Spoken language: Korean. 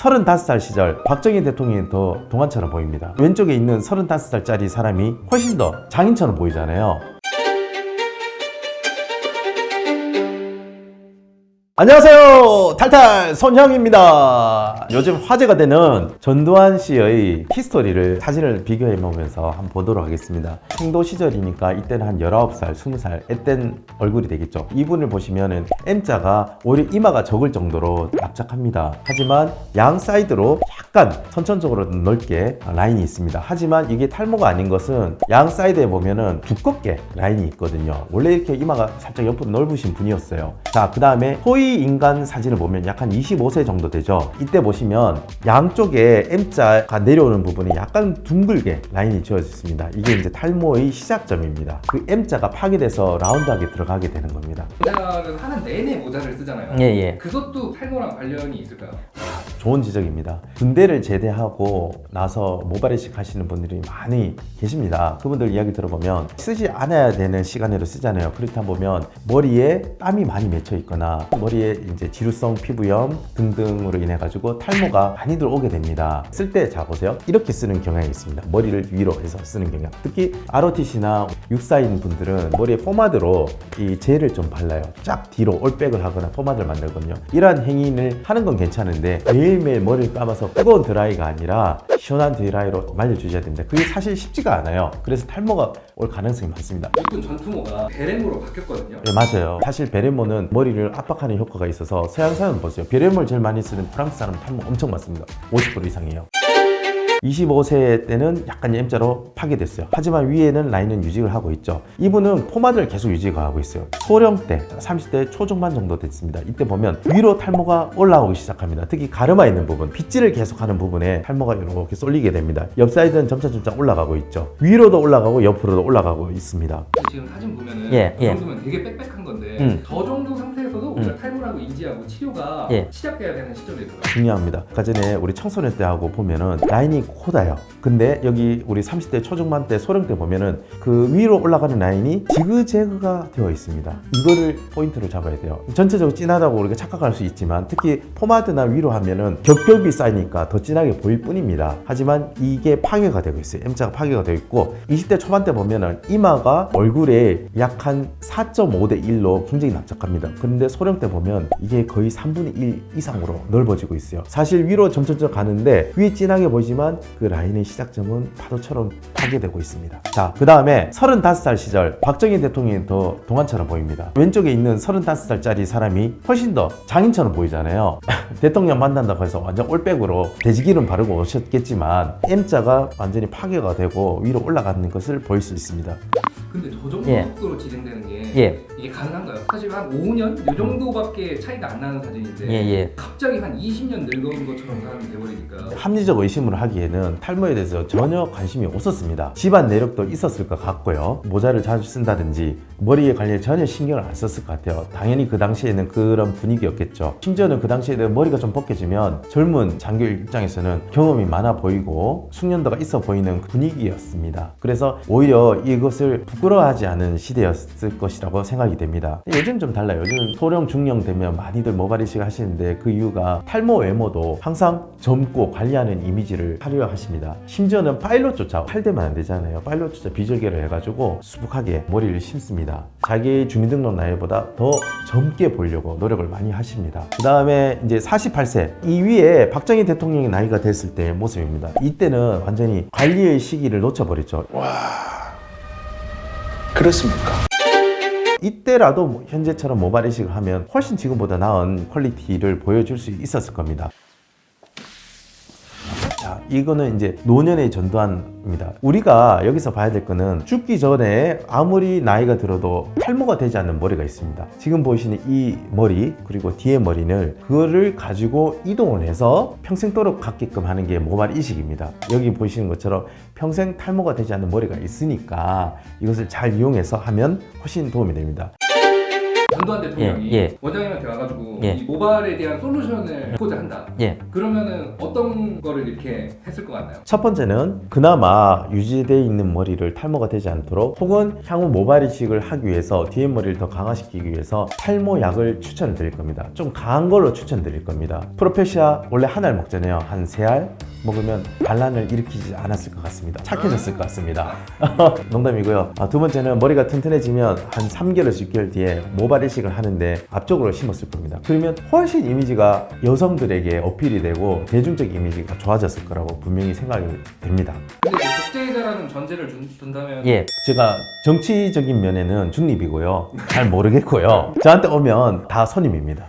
35살 시절 박정희 대통령이 더 동안처럼 보입니다. 왼쪽에 있는 35살짜리 사람이 훨씬 더 장인처럼 보이잖아요. 안녕하세요, 탈탈 손형입니다. 요즘 화제가 되는 전두환 씨의 히스토리를 사진을 비교해 보면서 한번 보도록 하겠습니다. 생도 시절이니까 이때는 한 19살, 20살 앳된 얼굴이 되겠죠. 이분을 보시면은 M자가 오히려 이마가 적을 정도로 납작합니다. 하지만 양 사이드로 약간 선천적으로 넓게 라인이 있습니다. 하지만 이게 탈모가 아닌 것은 양 사이드에 보면은 두껍게 라인이 있거든요. 원래 이렇게 이마가 살짝 옆으로 넓으신 분이었어요. 자, 그 다음에 소위 인간 사진을 보면 약 한 25세 정도 되죠. 이때 보시면 양쪽에 M자가 내려오는 부분이 약간 둥글게 라인이 지어져 있습니다. 이게 이제 탈모의 시작점입니다. 그 M자가 파괴돼서 라운드하게 들어가게 되는 겁니다. 모자를 하는 내내 모자를 쓰잖아요. 예. 그것도 탈모랑 관련이 있을까요? 좋은 지적입니다. 군대를 제대하고 나서 모발이식 하시는 분들이 많이 계십니다. 그분들 이야기 들어보면 쓰지 않아야 되는 시간에도 쓰잖아요. 그렇다 보면 머리에 땀이 많이 맺혀 있거나 머리에 이제 지루성 피부염 등등으로 인해 가지고 탈모가 많이들 오게 됩니다. 쓸 때 자 보세요. 이렇게 쓰는 경향이 있습니다. 머리를 위로 해서 쓰는 경향. 특히 ROTC나 육사인 분들은 머리에 포마드로 이 젤을 좀 발라요. 쫙 뒤로 올백을 하거나 포마드를 만들거든요. 이러한 행위를 하는 건 괜찮은데 매일매일 머리를 감아서 뜨거운 드라이가 아니라 시원한 드라이로 말려주셔야 됩니다. 그게 사실 쉽지가 않아요. 그래서 탈모가 올 가능성이 많습니다. 일본 전투모가 베레모로 바뀌었거든요. 네, 맞아요. 사실 베레모는 머리를 압박하는 효과가 있어서 서양 사람은 보세요. 베레모를 제일 많이 쓰는 프랑스 사람은 탈모 엄청 많습니다. 50% 이상이에요. 25세 때는 약간 M자로 파괴됐어요. 하지만 위에는 라인은 유지를 하고 있죠. 이분은 포마드를 계속 유지하고 있어요. 소령 때 30대 초중반 정도 됐습니다. 이때 보면 위로 탈모가 올라오기 시작합니다. 특히 가르마 있는 부분, 빗질을 계속하는 부분에 탈모가 이렇게 쏠리게 됩니다. 옆 사이드는 점차 올라가고 있죠. 위로도 올라가고 옆으로도 올라가고 있습니다. 지금 사진 보면은 예. 그 정도면 되게 빽빽한 건데 저 정도 상태에서도 우리가 탈모라고 인지하고 치료가 시작돼야 되는 시점이더라고요. 중요합니다. 아까 전에 우리 청소년 때 하고 보면은 라인이 코다요. 근데 여기 우리 30대 초중반 때 소령 때 보면은 그 위로 올라가는 라인이 지그재그가 되어 있습니다. 이거를 포인트로 잡아야 돼요. 전체적으로 진하다고 우리가 착각할 수 있지만 특히 포마드나 위로 하면은 겹겹이 쌓이니까 더 진하게 보일 뿐입니다. 하지만 이게 파괴가 되고 있어요. M자가 파괴가 되어 있고 20대 초반 때 보면은 이마가 얼굴에 약 한 4.5대 1로 굉장히 납작합니다. 그런데 소령 때 보면 이게 거의 3분의 1 이상으로 넓어지고 있어요. 사실 위로 점점 가는데 위에 진하게 보이지만 그 라인의 시작점은 파도처럼 파괴되고 있습니다. 자, 그 다음에 35살 시절 박정희 대통령이 더 동안처럼 보입니다. 왼쪽에 있는 35살짜리 사람이 훨씬 더 장인처럼 보이잖아요. 대통령 만난다고 해서 완전 올백으로 돼지기름 바르고 오셨겠지만 M자가 완전히 파괴가 되고 위로 올라가는 것을 볼 수 있습니다. 근데 저 정도 속도로 진행되는 게 이게 가능한가요? 사실 한 5년? 이 정도밖에 차이가 안 나는 사진인데 갑자기 한 20년 늙은 것처럼 사람이 돼버리니까 합리적 의심을 하기에는 탈모에 대해서 전혀 관심이 없었습니다. 집안 내력도 있었을 것 같고요. 모자를 자주 쓴다든지 머리에 관리에 전혀 신경을 안 썼을 것 같아요. 당연히 그 당시에는 그런 분위기였겠죠. 심지어는 그 당시에는 머리가 좀 벗겨지면 젊은 장교 입장에서는 경험이 많아 보이고 숙련도가 있어 보이는 분위기였습니다. 그래서 오히려 이것을 부끄러워하지 않은 시대였을 것이라고 생각이 됩니다. 요즘 좀 달라요. 요즘 소령 중령 되면 많이들 모발이식 하시는데 그 이유가 탈모 외모도 항상 젊고 관리하는 이미지를 하려 하십니다. 심지어는 파일럿조차 팔대면 안 되잖아요. 파일럿조차 비절개를 해가지고 수북하게 머리를 심습니다. 자기 주민등록 나이보다 더 젊게 보이려고 노력을 많이 하십니다. 그 다음에 이제 48세 이 위에 박정희 대통령의 나이가 됐을 때의 모습입니다. 이때는 완전히 관리의 시기를 놓쳐버렸죠. 그렇습니까? 이때라도 현재처럼 모발 이식을 하면 훨씬 지금보다 나은 퀄리티를 보여줄 수 있었을 겁니다. 자, 이거는 이제 노년의 전두환입니다. 우리가 여기서 봐야 될 거는 죽기 전에 아무리 나이가 들어도 탈모가 되지 않는 머리가 있습니다. 지금 보이시는 이 머리 그리고 뒤에 머리는 그거를 가지고 이동을 해서 평생도록 갖게끔 하는 게 모발 이식입니다. 여기 보시는 것처럼 평생 탈모가 되지 않는 머리가 있으니까 이것을 잘 이용해서 하면 훨씬 도움이 됩니다. 전두환 대통령이 원장님한테 와가지고 이 모발에 대한 솔루션을 하고자 한다. 그러면은 어떤 거를 이렇게 했을 것 같나요? 첫 번째는 그나마 유지되어 있는 머리를 탈모가 되지 않도록 혹은 향후 모발 이식을 하기 위해서 뒤에 머리를 더 강화시키기 위해서 탈모약을 추천을 드릴 겁니다. 좀 강한 걸로 추천드릴 겁니다. 프로페시아 원래 한 알 먹잖아요. 한 3알 먹으면 반란을 일으키지 않았을 것 같습니다. 착해졌을 것 같습니다. 농담이고요. 두 번째는 머리가 튼튼해지면 한 3개월에서 6개월 뒤에 모발 이식을 하는데 앞쪽으로 심었을 겁니다. 그러면 훨씬 이미지가 여성들에게 어필이 되고 대중적 이미지가 좋아졌을 거라고 분명히 생각이 됩니다. 근데 국제자라는 전제를 둔다면 제가 정치적인 면에는 중립이고요. 잘 모르겠고요. 저한테 오면 다 선임입니다.